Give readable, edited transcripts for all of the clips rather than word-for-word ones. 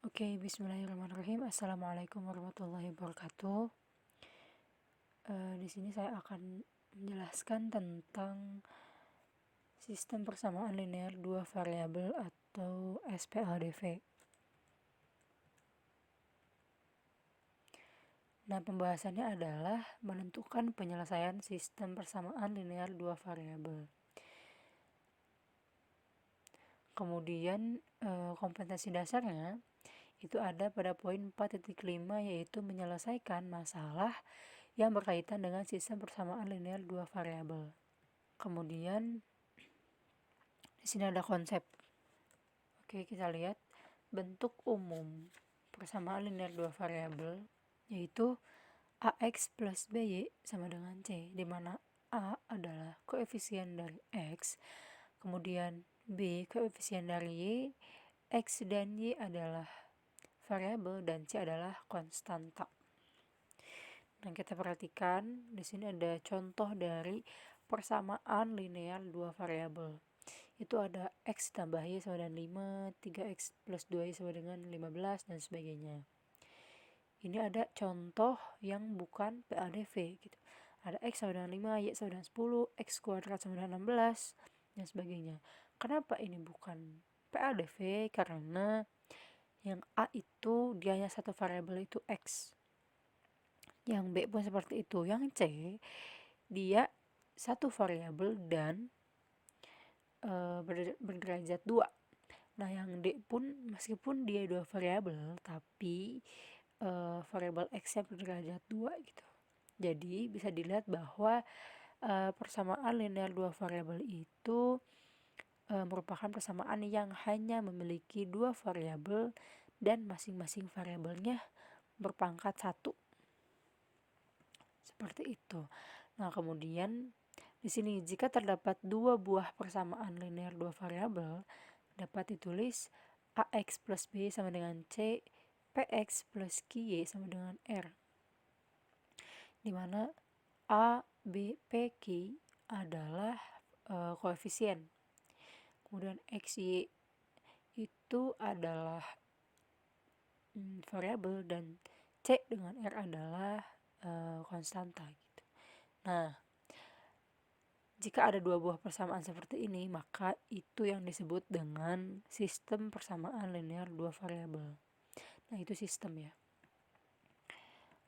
Oke, bismillahirrahmanirrahim. Assalamualaikum warahmatullahi wabarakatuh. Di sini saya akan menjelaskan tentang sistem persamaan linear dua variabel atau SPLDV. Nah, pembahasannya adalah menentukan penyelesaian sistem persamaan linear dua variabel. Kemudian kompetensi dasarnya itu ada pada poin 4.5, yaitu menyelesaikan masalah yang berkaitan dengan sistem persamaan linear dua variabel. Kemudian di sini ada konsep. Oke, kita lihat bentuk umum persamaan linear dua variabel yaitu AX plus BY sama dengan C, di mana A adalah koefisien dari X, kemudian B koefisien dari Y, X dan Y adalah variabel, dan C adalah konstanta. Dan kita perhatikan di sini ada contoh dari persamaan linear dua variabel. Itu ada X tambah Y sama dengan 5, 3X plus 2Y sama dengan 15, dan sebagainya. Ini ada contoh yang bukan PADV gitu. Ada X sama dengan 5, Y sama dengan 10, X kuadrat sama dengan 16, dan sebagainya. Kenapa ini bukan PADV? Karena yang A itu dia hanya satu variabel, itu X. Yang B pun seperti itu. Yang C dia satu variabel dan berderajat 2. Nah, yang D pun meskipun dia dua variabel, tapi variabel X-nya berderajat 2 gitu. Jadi bisa dilihat bahwa persamaan linear dua variabel itu merupakan persamaan yang hanya memiliki dua variabel dan masing-masing variabelnya berpangkat 1. Seperti itu. Nah, kemudian di sini jika terdapat dua buah persamaan linear dua variabel, dapat ditulis AX plus B sama dengan C, PX plus QY sama dengan R, di mana A, B, P, Q adalah koefisien, kemudian X, Y itu adalah variabel, dan C dengan R adalah konstanta gitu. Nah, jika ada dua buah persamaan seperti ini, maka itu yang disebut dengan sistem persamaan linear dua variabel. Nah, itu sistem ya.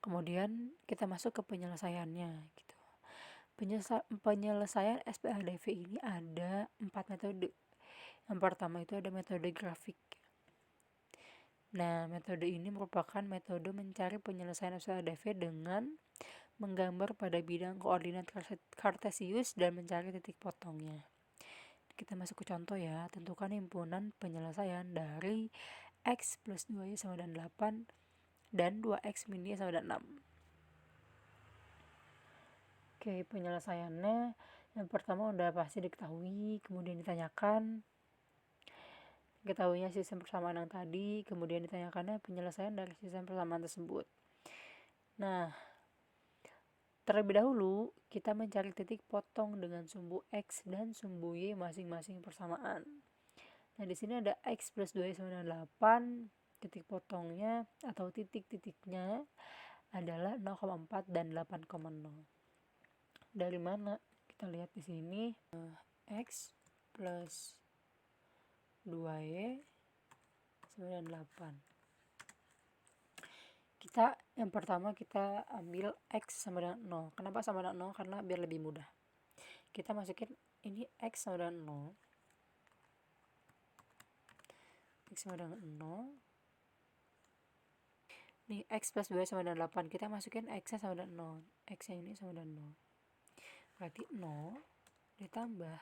Kemudian kita masuk ke penyelesaiannya gitu. Penyelesaian SPLDV ini ada 4 metode. Yang pertama itu ada metode grafik. Nah, metode ini merupakan metode mencari penyelesaian SPLDV dengan menggambar pada bidang koordinat kartesius dan mencari titik potongnya. Kita masuk ke contoh ya. Tentukan himpunan penyelesaian dari X plus 2Y sama dengan 8 dan 2X min Y sama dengan 6. Oke, penyelesaiannya yang pertama udah pasti diketahui, kemudian ditanyakan ketahuinya sistem persamaan yang tadi, kemudian ditanyakannya penyelesaian dari sistem persamaan tersebut. Nah, terlebih dahulu kita mencari titik potong dengan sumbu X dan sumbu Y masing-masing persamaan. Nah, di sini ada X plus 2Y sama dengan 8, titik potongnya atau titik-titiknya adalah 0,4 dan 8,0. Dari mana? Kita lihat di sini X plus 2Y sama dengan 8. Yang pertama kita ambil X sama dengan 0. Kenapa sama dengan 0? Karena biar lebih mudah. Kita masukin ini X sama dengan 0. X sama dengan 0. Nih X plus 2 sama dengan 8. Kita masukin X nya sama dengan 0. X nya ini sama dengan 0. Berarti 0 ditambah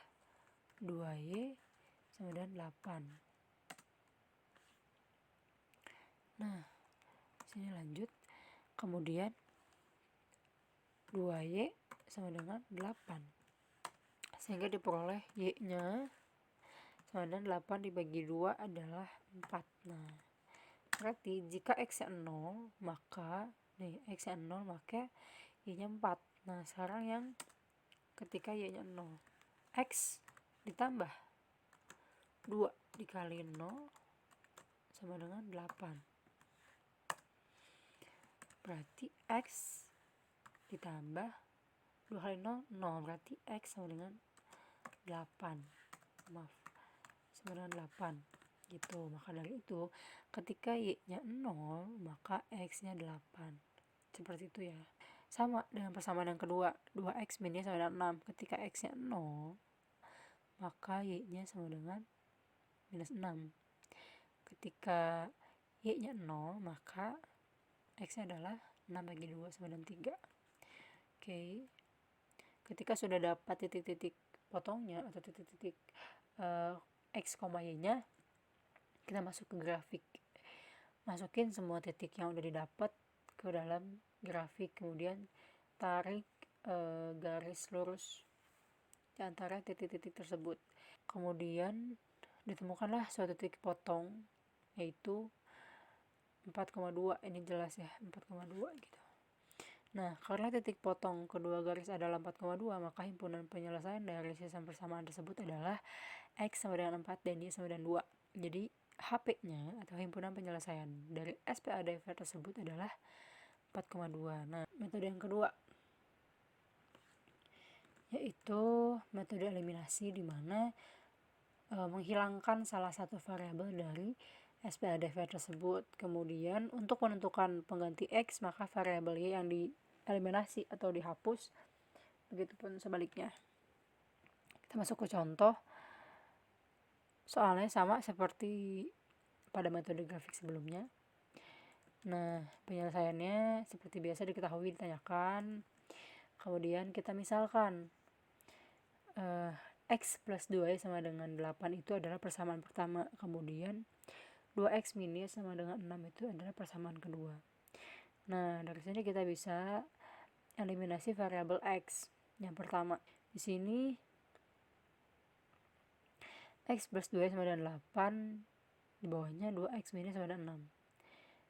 2Y sama dengan 8. Nah, sini lanjut. Kemudian 2Y sama dengan 8. Sehingga diperoleh Y-nya sama dengan 8 dibagi 2 adalah 4. Nah, berarti jika X-nya 0, maka X-nya 0 maka Y-nya 4. Nah, sekarang yang ketika Y-nya 0, X ditambah 2 dikali 0 sama dengan 8. Berarti X ditambah 2 kali 0, 0. Berarti X sama dengan 8. Sama dengan 8. Gitu. Maka dari itu, ketika Y-nya 0, maka X-nya 8. Seperti itu ya. Sama dengan persamaan yang kedua, 2X min Y sama dengan 6. Ketika X-nya 0, maka Y-nya sama dengan minus 6. Ketika Y-nya 0, maka X-nya adalah 6 bagi 2 sama dengan 3. Oke. Ketika sudah dapat titik-titik potongnya atau titik-titik X, Y-nya, kita masuk ke grafik. Masukin semua titik yang udah didapat ke dalam grafik, kemudian tarik garis lurus di antara titik-titik tersebut. Kemudian ditemukanlah suatu titik potong, yaitu 4,2. Ini jelas ya, 4,2 gitu. Nah, karena titik potong kedua garis adalah 4,2, maka himpunan penyelesaian dari sistem persamaan tersebut adalah X sama dengan 4 dan Y sama dengan 2. Jadi HP-nya atau himpunan penyelesaian dari SPADV tersebut adalah 4,2. Nah, metode yang kedua yaitu metode eliminasi, di mana menghilangkan salah satu variabel dari SPADV tersebut. Kemudian untuk menentukan pengganti X, maka variabel Y yang dieliminasi atau dihapus. Begitupun sebaliknya. Kita masuk ke contoh. Soalnya sama seperti pada metode grafik sebelumnya. Nah, penyelesaiannya seperti biasa diketahui ditanyakan. Kemudian kita misalkan X plus 2Y sama dengan 8 itu adalah persamaan pertama. Kemudian 2X min Y sama dengan 6 itu adalah persamaan kedua. Nah, dari sini kita bisa eliminasi variabel X. Yang pertama, di sini X plus 2Y sama dengan 8, di bawahnya 2X min Y sama dengan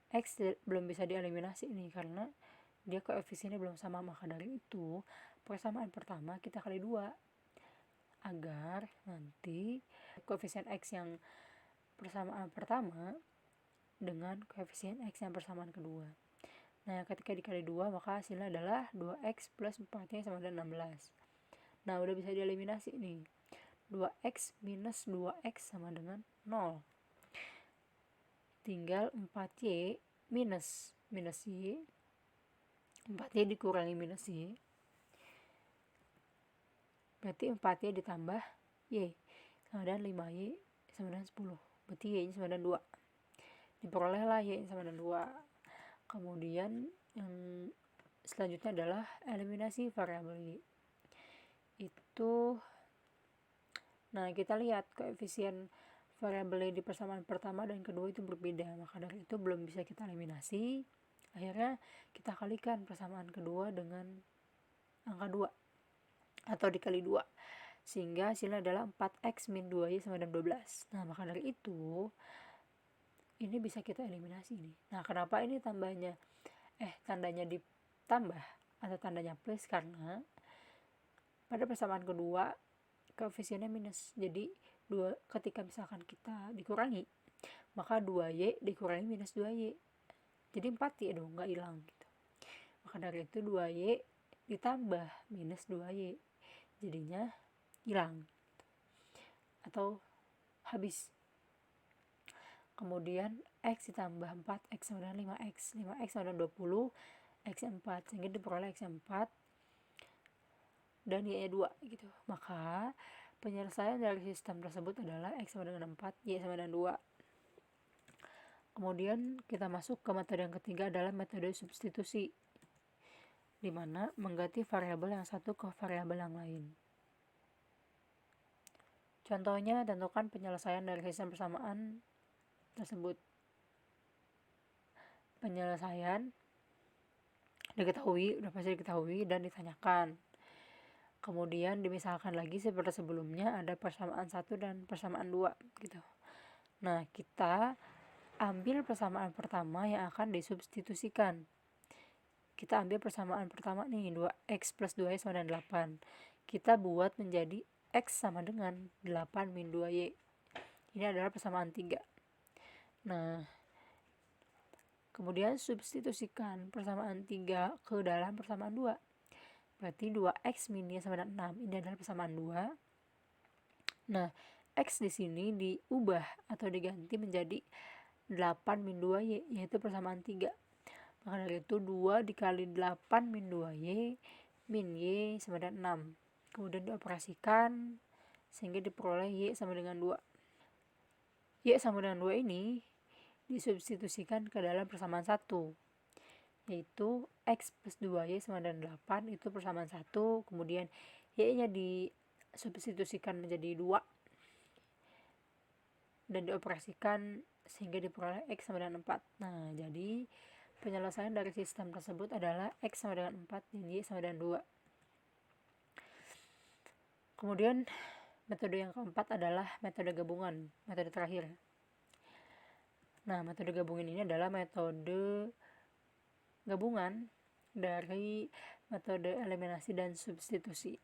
6. X belum bisa dieliminasi ini karena dia koefisiennya belum sama, maka dari itu persamaan pertama kita kali 2 agar nanti koefisien X yang persamaan pertama dengan koefisien X yang persamaan kedua. Nah, ketika dikali 2 maka hasilnya adalah 2X plus 4-nya sama dengan 16. Nah, udah bisa dieliminasi nih. 2X minus 2X sama dengan 0. Tinggal 4Y minus Y. 4Y dikurangi minus Y. Berarti 4Y ditambah Y. Kemudian 5Y sama dengan 10. Berarti Y-nya sama dengan 2. Diperolehlah Y-nya sama dengan 2. Kemudian yang selanjutnya adalah eliminasi variabel Y. Nah, kita lihat koefisien variabel Y di persamaan pertama dan kedua itu berbeda, maka dari itu belum bisa kita eliminasi. Akhirnya kita kalikan persamaan kedua dengan angka 2 atau dikali 2, sehingga hasilnya adalah 4X min 2Y sama dengan 12. Nah, maka dari itu ini bisa kita eliminasi nih. Nah, kenapa ini tandanya ditambah atau tandanya plus? Karena pada persamaan kedua koefisiennya minus. Jadi ketika misalkan kita dikurangi, maka 2Y dikurangi minus 2Y. Jadi 4Y dong, nggak hilang gitu. Maka dari itu 2Y ditambah minus 2Y. Jadinya hilang atau habis. Kemudian X ditambah 4X sama dengan 5X. 5X sama dengan 20, X-nya 4. Sehingga diperoleh X-nya 4 dan Y-nya 2 gitu. Maka penyelesaian dari sistem tersebut adalah X sama dengan 4, Y sama dengan 2. Kemudian kita masuk ke metode yang ketiga, adalah metode substitusi, di mana mengganti variabel yang satu ke variabel yang lain. Contohnya, tentukan penyelesaian dari sistem persamaan tersebut. Penyelesaian udah pasti diketahui dan ditanyakan. Kemudian dimisalkan lagi seperti sebelumnya, ada persamaan 1 dan persamaan 2 gitu. Nah, kita ambil persamaan pertama yang akan disubstitusikan. Kita ambil persamaan pertama nih, 2X plus 2Y sama dengan 8. Kita buat menjadi X sama dengan 8 min 2Y. Ini adalah persamaan 3. Nah, kemudian substitusikan persamaan 3 ke dalam persamaan 2. Berarti 2x min y sama dengan 6. Ini adalah persamaan 2. Nah, x di sini diubah atau diganti menjadi 8 min 2y, yaitu persamaan 3. Maka dari itu 2 dikali 8 min 2y min y sama dengan 6. Kemudian dioperasikan sehingga diperoleh y sama dengan 2. Y sama dengan 2 ini disubstitusikan ke dalam persamaan 1, yaitu x plus 2y sama dengan 8, itu persamaan 1. Kemudian y-nya disubstitusikan menjadi 2 dan dioperasikan sehingga diperoleh x sama dengan 4. Nah, jadi penyelesaian dari sistem tersebut adalah x sama dengan 4 dan y sama dengan 2. Kemudian metode yang keempat adalah metode gabungan, metode terakhir. Nah, metode gabungan ini adalah metode gabungan dari metode eliminasi dan substitusi.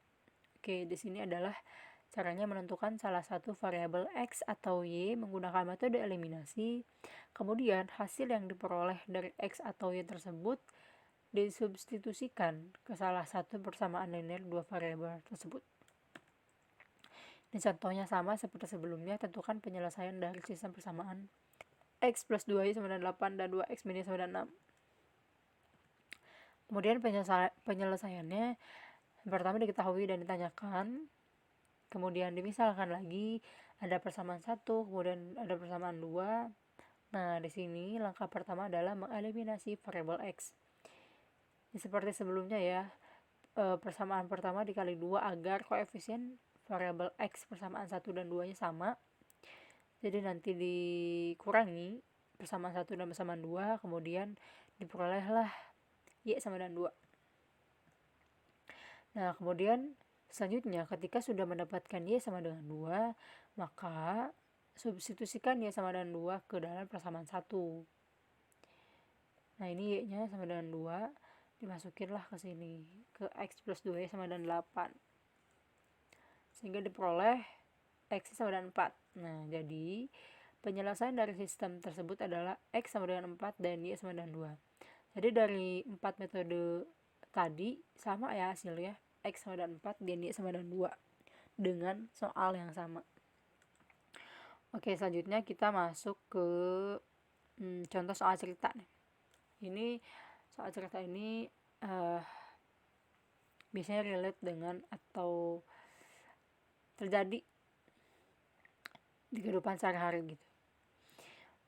Oke, di sini adalah caranya menentukan salah satu variabel x atau y menggunakan metode eliminasi. Kemudian hasil yang diperoleh dari x atau y tersebut disubstitusikan ke salah satu persamaan linear dua variabel tersebut. Ini contohnya sama seperti sebelumnya. Tentukan penyelesaian dari sistem persamaan x plus 2y sama dengan 8 dan 2x min y sama dengan 6. Kemudian penyelesaiannya pertama diketahui dan ditanyakan, kemudian dimisalkan lagi, ada persamaan 1, kemudian ada persamaan 2. Nah, di sini langkah pertama adalah mengeliminasi variabel x. Ini seperti sebelumnya ya, persamaan pertama dikali 2 agar koefisien variabel x persamaan 1 dan 2 nya sama. Jadi nanti dikurangi persamaan 1 dan persamaan 2, kemudian diperolehlah y sama dengan 2. Nah, kemudian selanjutnya ketika sudah mendapatkan y sama dengan 2, maka substitusikan y sama dengan 2 ke dalam persamaan 1. Nah, ini y-nya sama dengan 2, dimasukinlah ke sini, ke x plus 2y sama dengan 8. Sehingga diperoleh x sama dengan 4. Nah, jadi penyelesaian dari sistem tersebut adalah x sama dengan 4 dan y sama dengan 2. Jadi dari 4 metode tadi sama ya hasilnya, x sama dengan 4 dan y sama dengan 2 dengan soal yang sama. Oke, selanjutnya kita masuk ke contoh soal cerita nih. Ini soal cerita ini biasanya relate dengan atau terjadi di kehidupan sehari-hari gitu.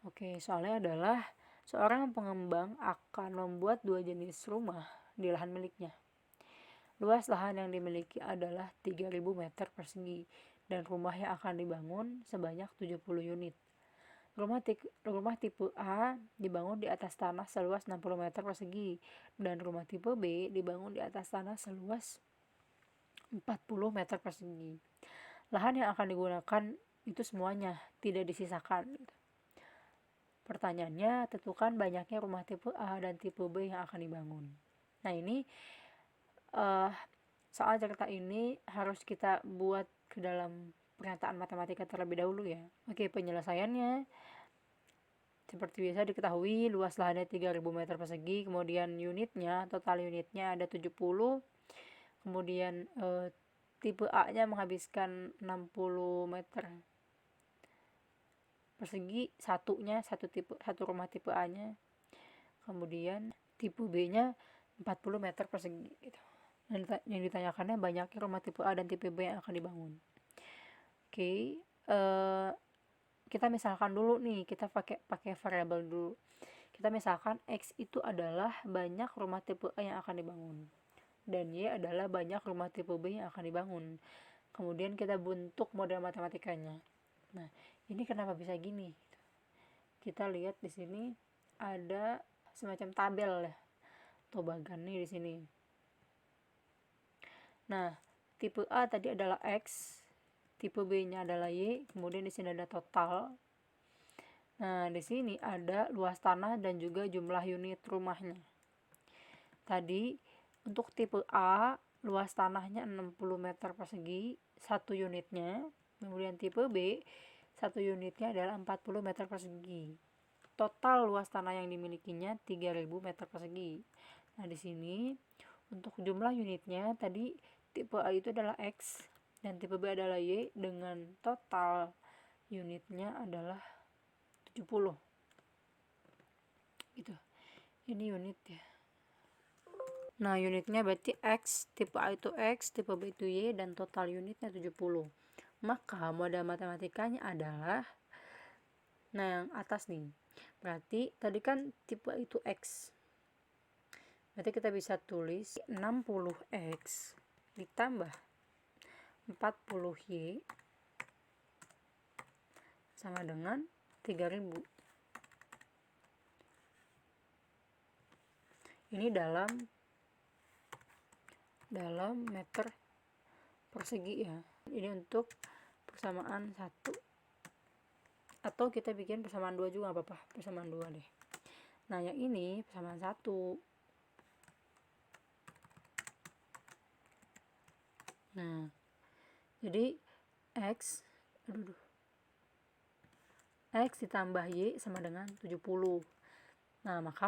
Oke, soalnya adalah seorang pengembang akan membuat 2 jenis rumah di lahan miliknya. Luas lahan yang dimiliki adalah 3.000 meter persegi dan rumah yang akan dibangun sebanyak 70 unit. Rumah tipe A dibangun di atas tanah seluas 60 meter persegi dan rumah tipe B dibangun di atas tanah seluas 40 meter persegi. Lahan yang akan digunakan itu semuanya, tidak disisakan. Pertanyaannya, tentukan banyaknya rumah tipe A dan tipe B yang akan dibangun. Nah, ini soal cerita ini harus kita buat ke dalam pernyataan matematika terlebih dahulu ya. Oke, penyelesaiannya seperti biasa diketahui luas lahannya 3.000 meter persegi, kemudian total unitnya ada 70, kemudian tipe A-nya menghabiskan 60 meter persegi, satu rumah tipe A-nya, kemudian tipe B-nya 40 meter persegi gitu. Yang ditanyakannya banyaknya rumah tipe A dan tipe B yang akan dibangun. Oke, kita misalkan dulu nih, kita pakai variabel dulu. Kita misalkan x itu adalah banyak rumah tipe A yang akan dibangun dan y adalah banyak rumah tipe B yang akan dibangun. Kemudian kita bentuk model matematikanya. Nah, ini kenapa bisa gini? Kita lihat di sini ada semacam tabel ya, atau bagan nih di sini. Nah, tipe A tadi adalah x, tipe B-nya adalah y, kemudian di sini ada total. Nah, di sini ada luas tanah dan juga jumlah unit rumahnya. Tadi untuk tipe A luas tanahnya 60 meter persegi, 1 unitnya. Kemudian tipe B 1 unitnya adalah 40 meter persegi. total luas tanah yang dimilikinya 3000 meter persegi. Nah, di sini untuk jumlah unitnya tadi tipe A itu adalah X dan tipe B adalah Y dengan total unitnya adalah 70. Gitu. Ini unit ya. Nah, unitnya berarti X, tipe A itu X, tipe B itu Y, dan total unitnya 70. Maka modal matematikanya adalah, nah yang atas nih, berarti tadi kan tipe A itu X. Berarti kita bisa tulis 60X ditambah 40Y sama dengan 3000. Ini dalam meter persegi ya. Ini untuk persamaan 1, atau kita bikin persamaan 2 juga nggak apa-apa, persamaan 2 deh. Nah, yang ini persamaan 1. Nah, jadi X ditambah Y sama dengan 70. Nah, maka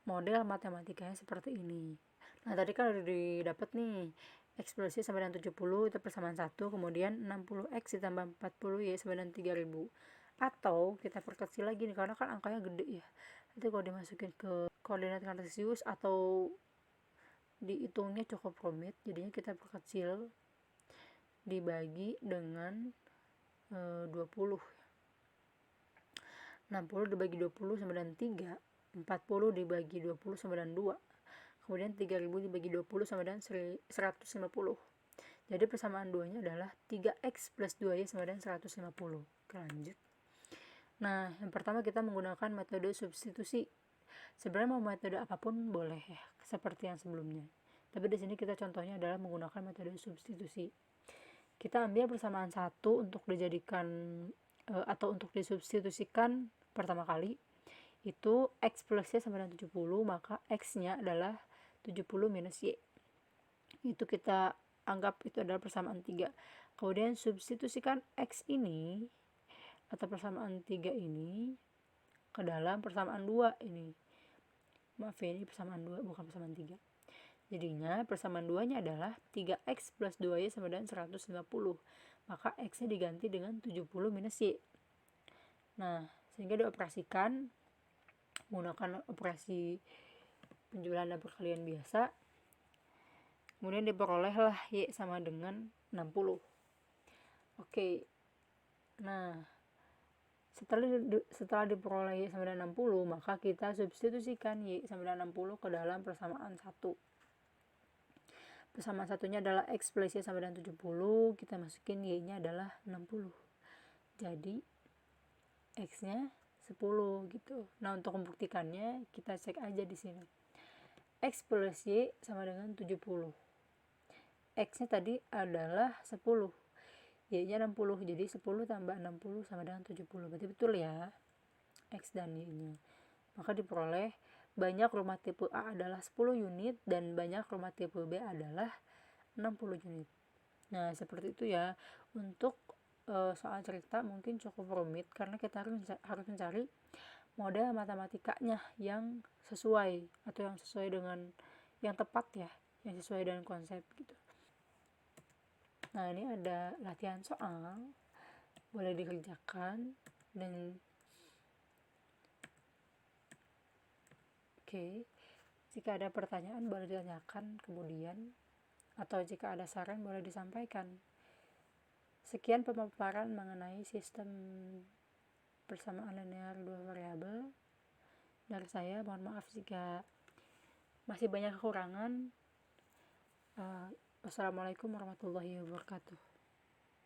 model matematikanya seperti ini. Nah, tadi kan udah didapat nih, ekspresi sama dengan 70 itu persamaan 1, kemudian 60X ditambah 40Y sama dengan 3000. Atau kita perkecil lagi nih, karena kan angkanya gede ya. Nanti kalau dimasukin ke koordinat kartesius atau dihitungnya cukup rumit, jadinya kita perkecil dibagi dengan 20. 60 dibagi 20 sama dengan 3, 40 dibagi 20 sama dengan 2, kemudian 3000 dibagi 20 sama dengan 150. Jadi persamaan 2 nya adalah 3X plus 2Y sama dengan 150. Lanjut. Nah, yang pertama kita menggunakan metode substitusi. Sebenarnya mau metode apapun boleh ya, seperti yang sebelumnya. Tapi di sini kita contohnya adalah menggunakan metode substitusi. Kita ambil persamaan 1 untuk dijadikan atau untuk disubstitusikan pertama kali, itu X plus Y sama dengan 70, maka X nya adalah 70 minus Y. Itu kita anggap itu adalah persamaan 3. Kemudian substitusikan X ini atau persamaan 3 ini ke dalam persamaan 2 ini. Maaf ya, ini persamaan 2 bukan persamaan 3. Jadinya persamaan 2 nya adalah 3X plus 2Y sama dengan 150. Maka X nya diganti dengan 70 minus Y. Nah, sehingga dioperasikan menggunakan operasi penjumlahan dan perkalian biasa, kemudian diperolehlah Y sama dengan 60. Oke. Nah, setelah diperoleh Y sama dengan 60, maka kita substitusikan Y sama dengan 60 ke dalam persamaan 1. Persamaan satunya adalah X plus Y sama dengan 70, kita masukin Y nya adalah 60. Jadi X nya 10 gitu. Nah, untuk membuktikannya kita cek aja di sini. X plus Y sama dengan 70. X nya tadi adalah 10. Y nya 60. Jadi 10 tambah 60 sama dengan 70. Berarti betul ya X dan Y nya. Maka diperoleh banyak rumah tipe A adalah 10 unit dan banyak rumah tipe B adalah 60 unit. Nah, seperti itu ya. Untuk soal cerita mungkin cukup rumit karena kita harus mencari model matematikanya yang sesuai atau yang sesuai dengan yang tepat ya, yang sesuai dengan konsep gitu. Nah, ini ada latihan soal, boleh dikerjakan dan oke. Jika ada pertanyaan boleh ditanyakan kemudian, atau jika ada saran boleh disampaikan. Sekian pemaparan mengenai sistem persamaan linear 2 variabel dari saya. Mohon maaf jika masih banyak kekurangan. Wassalamualaikum warahmatullahi wabarakatuh.